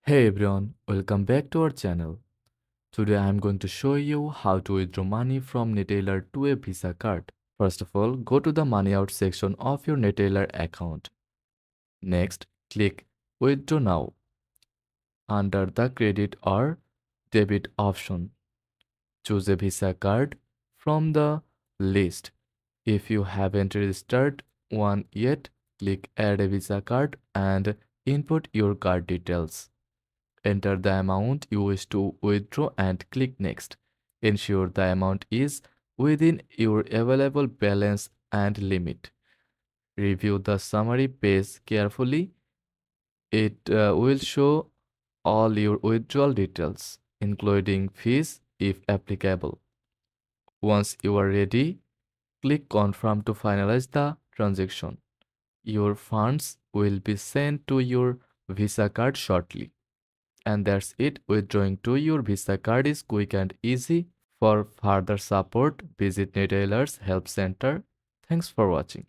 Hey everyone, welcome back to our channel. Today I am going to show you how to withdraw money from Neteller to a Visa card. First of all, go to the money out section of your Neteller account. Next, click Withdraw Now under the credit or debit option. Choose a Visa card from the list. If you haven't registered one yet, click Add a Visa card and input your card details. Enter the amount you wish to withdraw and click Next. Ensure the amount is within your available balance and limit. Review the summary page carefully. It will show all your withdrawal details, including fees if applicable. Once you are ready, click Confirm to finalize the transaction. Your funds will be sent to your Visa card shortly. And that's it. Withdrawing to your Visa card is quick and easy. For further support, visit Neteller's Help Center. Thanks for watching.